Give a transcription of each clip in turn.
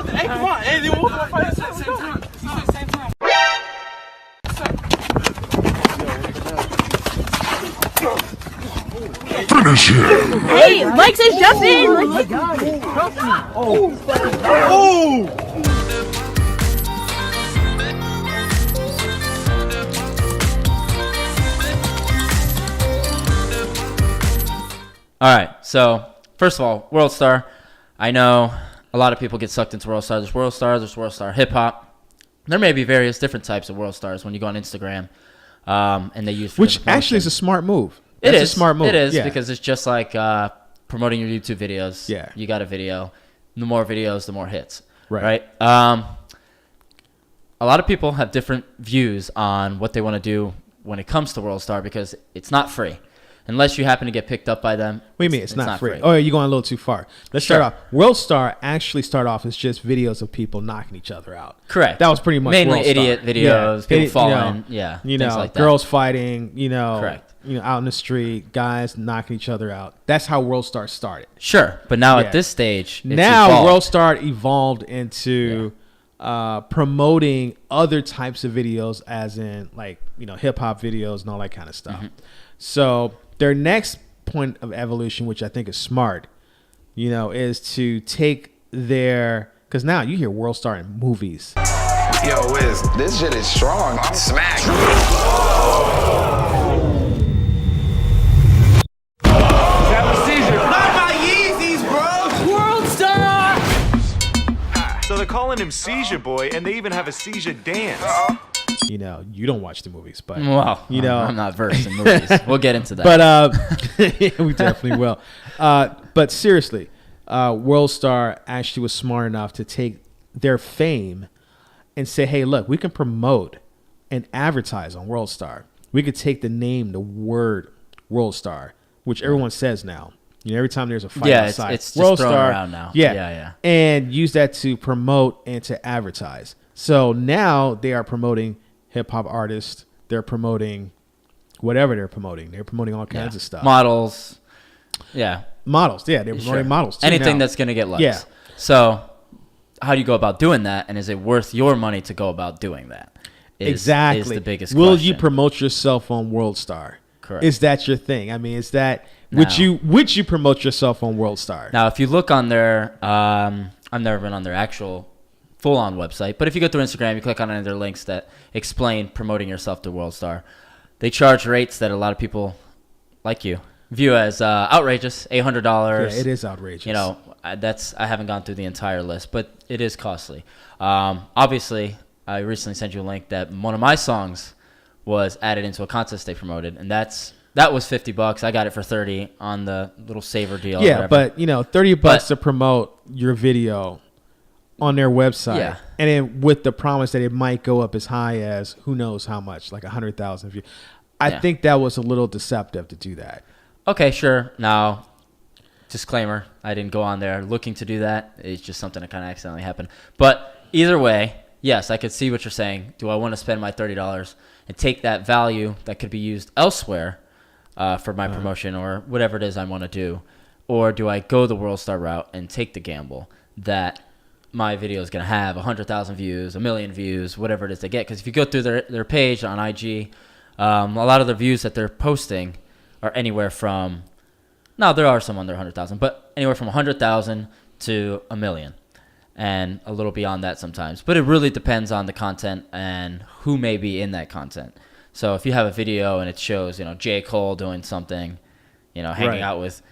Hey, come on. Hey, they won't fight at the same time. Same time. Finish him! Hey, Mike says jump in! Oh my God! Oh! All right, so first of all, WorldStar. I know a lot of people get sucked into WorldStar. There's WorldStar Hip Hop. There may be various different types of WorldStars when you go on Instagram, and they use which actually is a smart move. It is a smart move. It is yeah. because it's just like promoting your YouTube videos. Yeah, you got a video. The more videos, the more hits. Right. A lot of people have different views on what they want to do when it comes to WorldStar because it's not free. Unless you happen to get picked up by them. What do you mean it's not free? Oh, you're going a little too far. Let's start off. WorldStar actually start off as just videos of people knocking each other out. Correct. That was pretty much mainly WorldStar. idiot videos, people falling, things like that. Girls fighting, Correct. Out in the street, guys knocking each other out. That's how WorldStar started. Sure, but now at this stage, it's now evolved. WorldStar evolved into promoting other types of videos, as in hip hop videos and all that kind of stuff. Mm-hmm. So their next point of evolution, which I think is smart, is to take because now you hear WorldStar in movies. Yo, Wiz, this shit is strong. I'm smacked. So they're calling him Seizure Boy, and they even have a seizure dance. You don't watch the movies, but I'm not versed in movies. We'll get into that. But we definitely will. But seriously, WorldStar actually was smart enough to take their fame and say, "Hey, look, we can promote and advertise on WorldStar. We could take the name, the word WorldStar, which everyone says now. Every time there's a fight outside, it's just thrown WorldStar around now. Yeah, and use that to promote and to advertise. So now they are promoting hip hop artists. They're promoting whatever they're promoting. They're promoting all kinds of stuff. Models. Yeah. Models. Yeah, they're promoting models too. Anything that's going to get likes. Yeah. So how do you go about doing that? And is it worth your money to go about doing that? Exactly. Is the biggest Will question. you promote yourself on WorldStar? Correct. Is that your thing? I mean, is that would you promote yourself on WorldStar? Now, if you look on their, I've never been on their actual full-on website, but if you go through Instagram, you click on any of their links that explain promoting yourself to WorldStar. They charge rates that a lot of people like you view as outrageous, $800. Yeah, it is outrageous. I haven't gone through the entire list, but it is costly. Obviously, I recently sent you a link that one of my songs was added into a contest they promoted, and that was $50. I got it for $30 on the little saver deal. Yeah, but $30 to promote your video on their website, and then with the promise that it might go up as high as who knows how much, like 100,000 views. I think that was a little deceptive to do that. Okay, sure. Now, disclaimer: I didn't go on there looking to do that. It's just something that kind of accidentally happened. But either way, yes, I could see what you're saying. Do I want to spend my $30 and take that value that could be used elsewhere for my promotion or whatever it is I want to do? Or do I go the WorldStar route and take the gamble that my video is going to have 100,000 views, 1 million views, whatever it is they get? Because if you go through their page on IG, a lot of the views that they're posting are anywhere from, now there are some under 100,000, but anywhere from 100,000 to 1 million. And a little beyond that sometimes. But it really depends on the content and who may be in that content. So if you have a video and it shows, J. Cole doing something, hanging out with,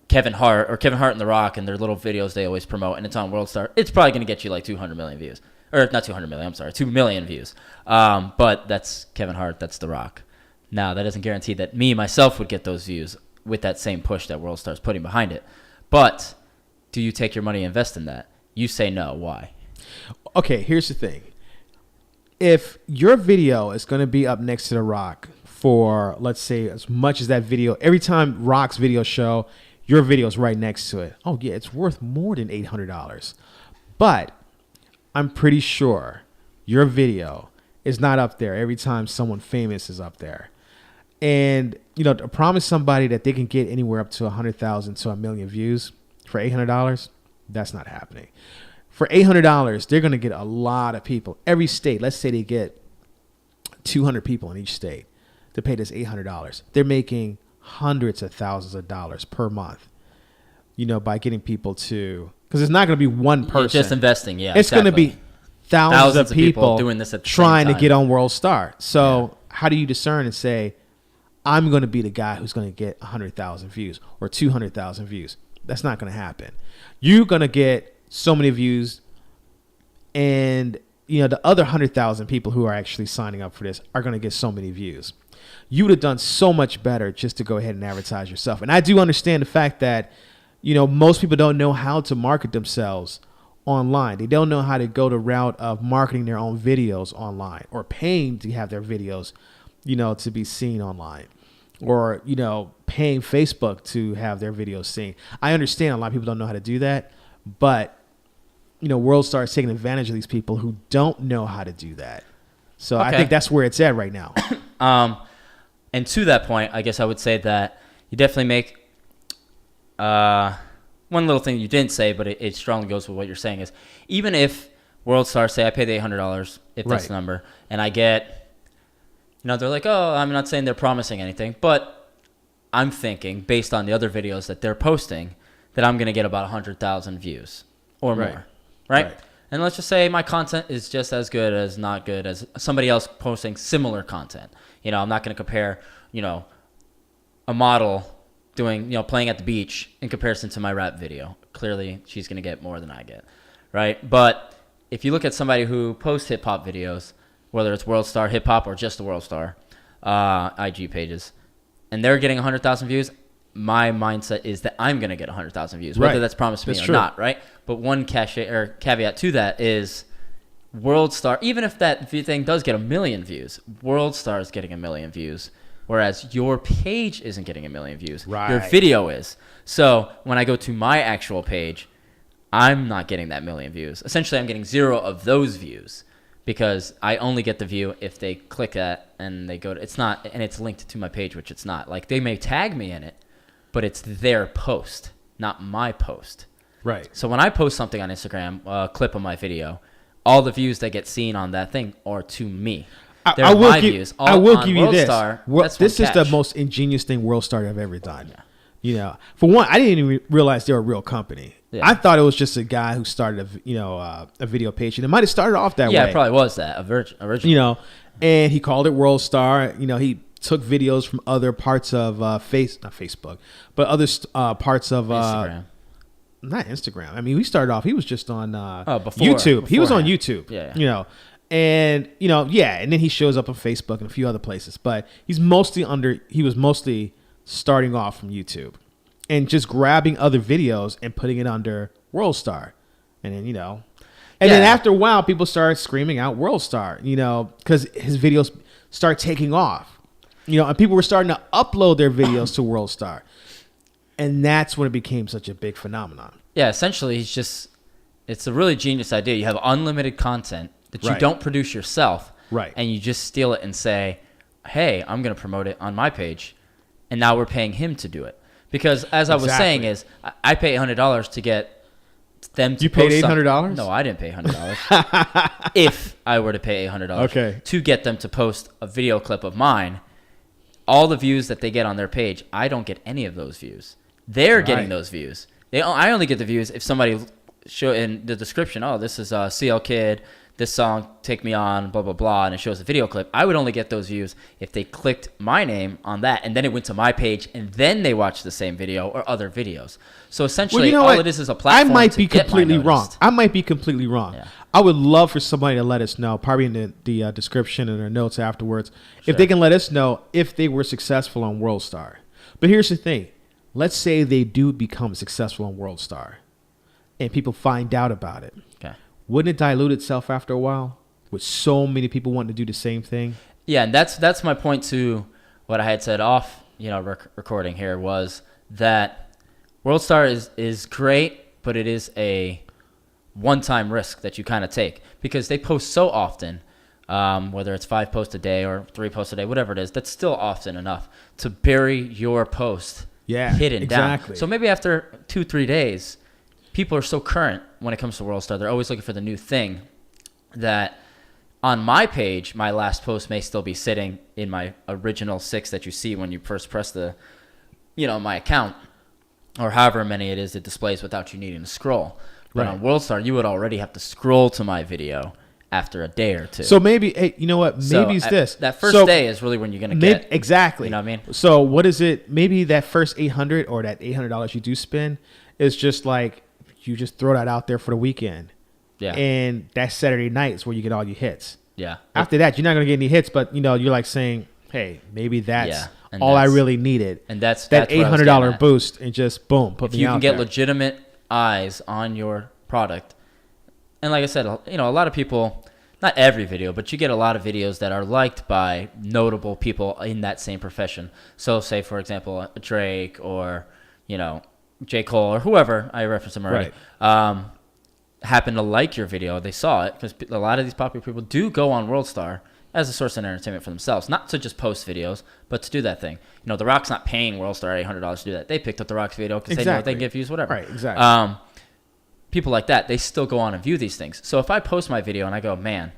Kevin Hart and The Rock and their little videos they always promote, and it's on WorldStar, it's probably going to get you like 200 million views. Or not 200 million, I'm sorry, 2 million views. But that's Kevin Hart, that's The Rock. Now, that doesn't guarantee that me, myself, would get those views with that same push that WorldStar's putting behind it. But do you take your money and invest in that? You say no. Why? Okay, here's the thing. If your video is going to be up next to The Rock for, let's say, as much as that video, every time Rock's video show, your video is right next to it. Oh, yeah, it's worth more than $800. But I'm pretty sure your video is not up there every time someone famous is up there. And, to promise somebody that they can get anywhere up to 100,000 to 1 million views for $800, that's not happening. For $800, they're going to get a lot of people. Every state, let's say they get 200 people in each state to pay this $800. They're making hundreds of thousands of dollars per month, by getting people to, because it's not going to be one person. You're just investing, yeah. It's going to be thousands of people doing this at the trying same to time. get on WorldStar. So how do you discern and say, I'm going to be the guy who's going to get 100,000 views or 200,000 views? That's not going to happen. You're going to get so many views, and the other 100,000 people who are actually signing up for this are going to get so many views. You would have done so much better just to go ahead and advertise yourself. And I do understand the fact that most people don't know how to market themselves online. They don't know how to go the route of marketing their own videos online, or paying to have their videos to be seen online, or paying Facebook to have their videos seen. I understand a lot of people don't know how to do that, but WorldStar is taking advantage of these people who don't know how to do that. So I think that's where it's at right now. And to that point, I guess I would say that you definitely make one little thing you didn't say, but it strongly goes with what you're saying, is even if WorldStar, say I pay the $800, if that's the number, and I get, they're like, oh, I'm not saying they're promising anything, but I'm thinking, based on the other videos that they're posting, that I'm going to get about 100,000 views or more. Right? And let's just say my content is just as good as not good as somebody else posting similar content. I'm not going to compare, a model doing, playing at the beach in comparison to my rap video. Clearly, she's going to get more than I get, right? But if you look at somebody who posts hip-hop videos, whether it's WorldStar Hip-Hop or just the WorldStar IG pages, and they're getting 100,000 views, my mindset is that I'm going to get 100,000 views, whether that's promised to me or not, right? But one caveat to that is WorldStar, even if that thing does get 1 million views, WorldStar is getting 1 million views, whereas your page isn't getting 1 million views. Right. Your video is. So when I go to my actual page, I'm not getting that 1 million views. Essentially, I'm getting 0 of those views, because I only get the view if they click that and they go to, it's not, and it's linked to my page, which it's not. Like, they may tag me in it, but it's their post, not my post. Right. So when I post something on Instagram, a clip of my video, all the views that get seen on that thing are to me. I will give you this. That's this one is the catch. most ingenious thing WorldStar have ever done. Yeah. For one, I didn't even realize they're a real company. Yeah. I thought it was just a guy who started a video page, and it might have started off that way. Yeah, it probably was that original. And he called it WorldStar. He took videos from other parts of not Facebook, but other parts of Instagram. Not Instagram. I mean, we started off. He was just on before, YouTube. He was on beforehand. YouTube. Yeah. And and then he shows up on Facebook and a few other places. But he was mostly starting off from YouTube, and just grabbing other videos and putting it under WorldStar, and then then after a while, people started screaming out WorldStar, because his videos start taking off, and people were starting to upload their videos to WorldStar. And that's when it became such a big phenomenon. Yeah, essentially, it's a really genius idea. You have unlimited content that you don't produce yourself. Right. And you just steal it and say, hey, I'm going to promote it on my page. And now we're paying him to do it. Because as I was saying is, I pay $100 to get them to post. You paid $800? No, I didn't pay $100. If I were to pay $800 to get them to post a video clip of mine, all the views that they get on their page, I don't get any of those views. They're getting those views. I only get the views if somebody show in the description, oh, this is CL Kid, this song, Take Me On, blah, blah, blah, and it shows a video clip. I would only get those views if they clicked my name on that, and then it went to my page, and then they watched the same video or other videos. So essentially, all it is a platform. I might to be get completely mine wrong. noticed. I might be completely wrong. Yeah. I would love for somebody to let us know, probably in the description and our notes afterwards, if they can let us know if they were successful on WorldStar. But here's the thing. Let's say they do become successful on WorldStar, and people find out about it. Okay. Wouldn't it dilute itself after a while, with so many people wanting to do the same thing? Yeah, and that's my point to what I had said off, recording here, was that WorldStar is great, but it is a one-time risk that you kind of take, because they post so often, whether it's 5 posts a day or 3 posts a day, whatever it is, that's still often enough to bury your post hidden down. Exactly. So maybe after 2-3 days, people are so current when it comes to WorldStar. They're always looking for the new thing that on my page, my last post may still be sitting in my original 6 that you see when you first press the, my account, or however many it is it displays without you needing to scroll. But on WorldStar, you would already have to scroll to my video after a day or two. So maybe, hey, you know what? Maybe it's this. That first day is really when you're going to get. Exactly. You know what I mean? So what is it? Maybe that first $800 or that $800 you do spend is just like you just throw that out there for the weekend. Yeah. And that Saturday night is where you get all your hits. Yeah. After that, you're not going to get any hits, but you're like saying, hey, maybe that's all I really needed. And that's that what I was $800 getting at. boost and just boom, put If me you out can get there. legitimate eyes on your product. And like I said, a lot of people, not every video, but you get a lot of videos that are liked by notable people in that same profession. So say, for example, Drake or, J. Cole or whoever, I referenced them already, happen to like your video. They saw it because a lot of these popular people do go on WorldStar as a source of entertainment for themselves, not to just post videos, but to do that thing. The Rock's not paying WorldStar $800 to do that. They picked up the Rock's video because they know they can get views, whatever. Right, exactly. People like that, they still go on and view these things. So if I post my video and I go, man,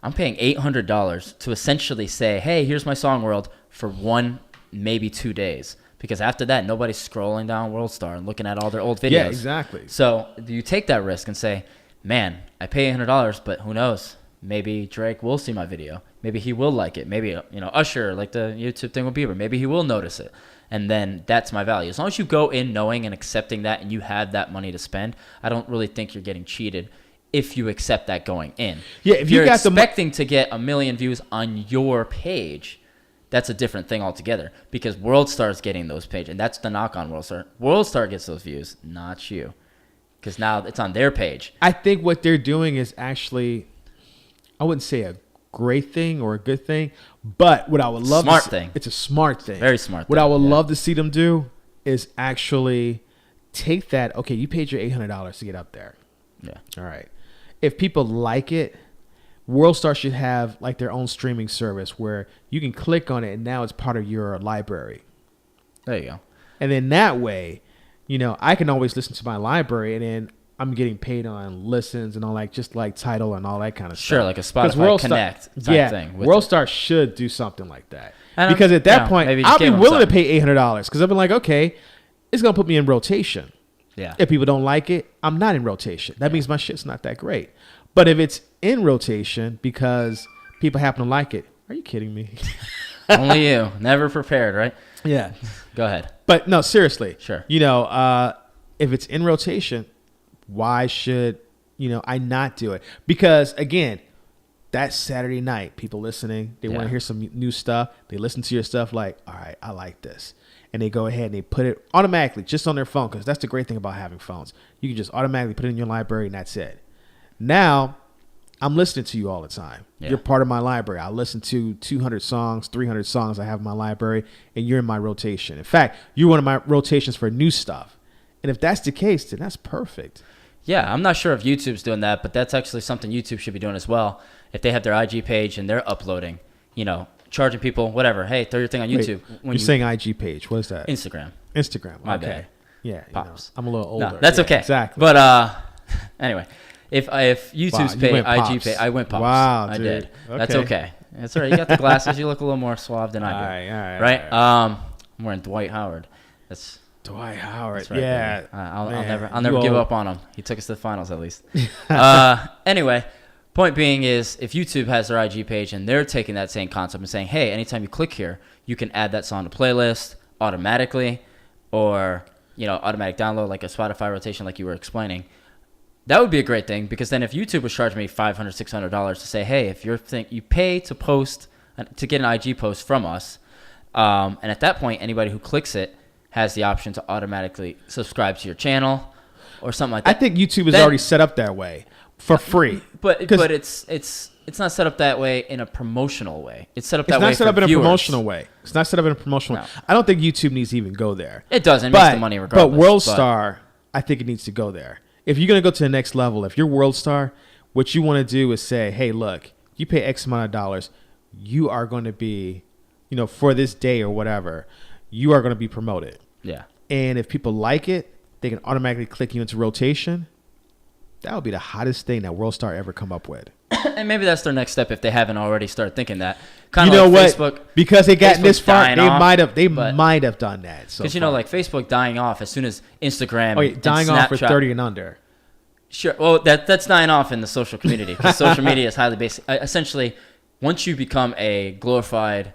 I'm paying $800 to essentially say, hey, here's my song world for 1, maybe 2 days. Because after that, nobody's scrolling down WorldStar and looking at all their old videos. Yeah, exactly. So you take that risk and say, man, I pay $800, but who knows? Maybe Drake will see my video. Maybe he will like it. Maybe, Usher, like the YouTube thing with Bieber, maybe he will notice it. And then that's my value. As long as you go in knowing and accepting that and you have that money to spend, I don't really think you're getting cheated if you accept that going in. Yeah, if you're you got expecting to get 1 million views on your page, that's a different thing altogether because WorldStar is getting those pages, and that's the knock on WorldStar. WorldStar gets those views, not you, because now it's on their page. I think what they're doing is actually, I wouldn't say a great thing or a good thing, but what I would love Smart to see, thing. it's a smart thing. Very smart What thing, I would yeah. love to see them do is actually take that, okay, you paid your $800 to get up there. Yeah. All right. If people like it, WorldStar should have like their own streaming service where you can click on it and now it's part of your library. There you go. And then that way, I can always listen to my library and then I'm getting paid on listens and all that, just like Tidal and all that kind of stuff. Sure, like a 'Cause Spotify Connect type thing. with WorldStar should do something like that. And Because at that point, maybe just I'll be give 'em willing to something. pay $800 because I've been like, okay, it's going to put me in rotation. Yeah. If people don't like it, I'm not in rotation. That means my shit's not that great. But if it's in rotation because people happen to like it, are you kidding me? Only you. Never prepared, right? Yeah. Go ahead. But no, seriously. Sure. If it's in rotation, why should, I not do it? Because again, that Saturday night, people listening, they want to hear some new stuff. They listen to your stuff like, all right, I like this. And they go ahead and they put it automatically just on their phone because that's the great thing about having phones. You can just automatically put it in your library and that's it. Now, I'm listening to you all the time. Yeah. You're part of my library. I listen to 200 songs, 300 songs I have in my library, and you're in my rotation. In fact, you're one of my rotations for new stuff. And if that's the case, then that's perfect. Yeah, I'm not sure if YouTube's doing that, but that's actually something YouTube should be doing as well. If they have their IG page and they're uploading, charging people, whatever. Hey, throw your thing on YouTube. You're saying IG page. What is that? Instagram. Instagram. My okay. bad. Yeah. Pops. I'm a little older. No, that's Yeah, okay. Exactly. But anyway, if YouTube's Wow, you went IG Pops. pay, I went Pops. Wow, I dude. did. That's Okay. okay. That's all right. You got the glasses. You look a little more suave than I do. All right. Right? I'm wearing Dwight Howard. That's Dwight Howard. That's right, yeah. baby. I'll Man, never you give old. up on him. He took us to the finals at least. Anyway, point being is if YouTube has their IG page and they're taking that same concept and saying, hey, anytime you click here, you can add that song to playlist automatically or, automatic download like a Spotify rotation like you were explaining. That would be a great thing because then if YouTube was charging me $500, $600 to say, hey, if you pay to post, to get an IG post from us, and at that point, anybody who clicks it has the option to automatically subscribe to your channel or something like that. I think YouTube is Then- already set up that way for free. But 'Cause it's not set up that way in a promotional way. It's set up that it's way not set for up in a viewers. promotional way. It's not set up in a promotional No. way. I don't think YouTube needs to even go there. It doesn't. It makes the money regardless. But WorldStar, I think it needs to go there. If you're going to go to the next level, if you're WorldStar, what you want to do is say, hey, look, you pay X amount of dollars. You are going to be, for this day or whatever, you are going to be promoted. Yeah. And if people like it, they can automatically click you into rotation. That would be the hottest thing that WorldStar ever come up with. And maybe that's their next step if they haven't already started thinking that. Kind You of know like what? Facebook, Because they got this far, dying they off, might have done that. Because like Facebook dying off as soon as Instagram. Oh, yeah, dying and off for Snapchat- 30 and under. Sure. Well, that's dying off in the social community because social media is highly based. Essentially, once you become a glorified,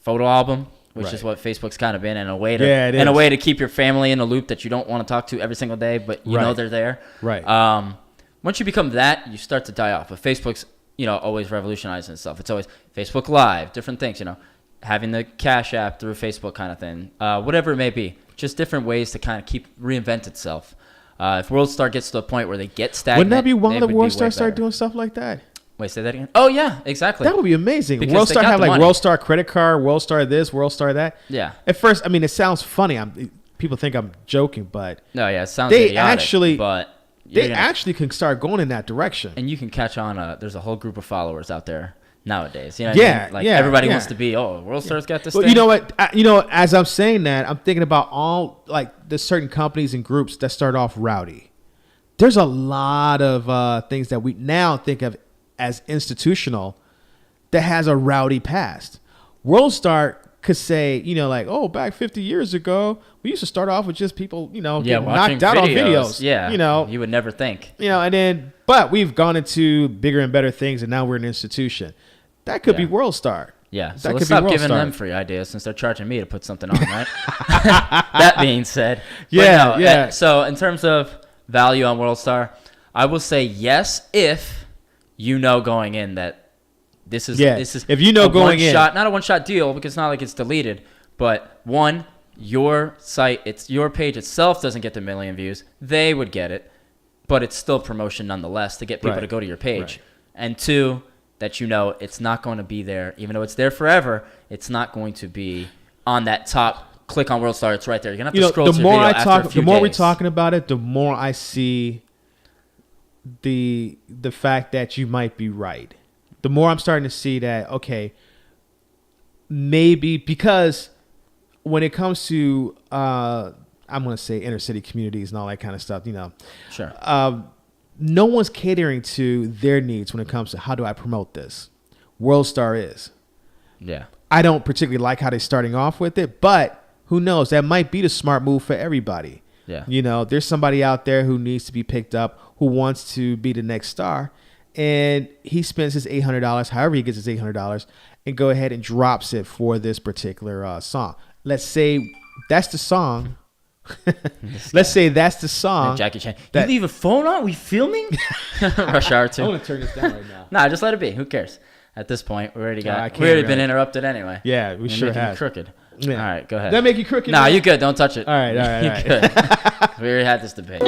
photo album, which Right. is what Facebook's kind of been, and a way to Yeah, it and a is. way to keep your family in a loop that you don't want to talk to every single day, but you know Right. they're there. Right. Once you become that, you start to die off. But Facebook's always revolutionizing stuff. It's always Facebook Live, different things. Having the Cash App through Facebook kind of thing, whatever it may be. Just different ways to kind of reinvent itself. If WorldStar gets to a point where they get stagnant, Wouldn't that be wild they if would be way WorldStar started better. doing stuff like that? Wait, say that again? Oh, yeah, exactly. That would be amazing. Because they WorldStar got have the like money. WorldStar credit card, WorldStar this, WorldStar that. Yeah. At first, I mean, it sounds funny. People think I'm joking, but No, yeah, it sounds They idiotic, actually- but they actually can start going in that direction. and you can catch on. There's a whole group of followers out there nowadays. You know what I Yeah, mean? Like yeah, everybody yeah. wants to be. Oh, WorldStar's got this. Well, thing. you know what? As I'm saying that, I'm thinking about all like the certain companies and groups that start off rowdy. There's a lot of things that we now think of as institutional that has a rowdy past. WorldStar could say, like, oh, back 50 years ago, we used to start off with just people, getting watching knocked out on videos. Yeah, you you would never think. but we've gone into bigger and better things, and now we're an institution. That could be Yeah. WorldStar. Yeah, That so could let's be stop giving WorldStar. them free ideas since they're charging me to put something on, right? That being said, Yeah, but no, yeah. So in terms of value on WorldStar, I will say yes if going in that this is If you know a going in. one-shot, not a one-shot deal because it's not like it's deleted, but your site, it's your page itself doesn't get the million views. They would get it, but it's still promotion nonetheless to get people Right. to go to your page. Right. And two, that it's not going to be there, even though it's there forever. It's not going to be on that top. Click on WorldStar, it's right there. You're gonna have to scroll to the video after a few the more we're days. talking about it, the more I see the fact that you might be right. The more I'm starting to see that, okay, maybe because when it comes to I'm going to say inner city communities and all that kind of stuff, Sure. no one's catering to their needs when it comes to how do I promote this. WorldStar is. Yeah. I don't particularly like how they're starting off with it, but who knows? That might be the smart move for everybody. Yeah. There's somebody out there who needs to be picked up, who wants to be the next star, and he spends his $800, however he gets his $800, and go ahead and drops it for this particular song. Let's say that's the song. Let's say that's the song. Jackie Chan. that- You leave a phone on? We filming? Rush Hour 2. I want to turn this down right now. Nah, just let it be. Who cares? At this point, we already I can't been really. interrupted anyway. Yeah, we You're sure making me have. crooked. Yeah. All right, go ahead. That make you crooked? Nah, now? you good. Don't touch it. All right, all right, You all right. good. We already had this debate.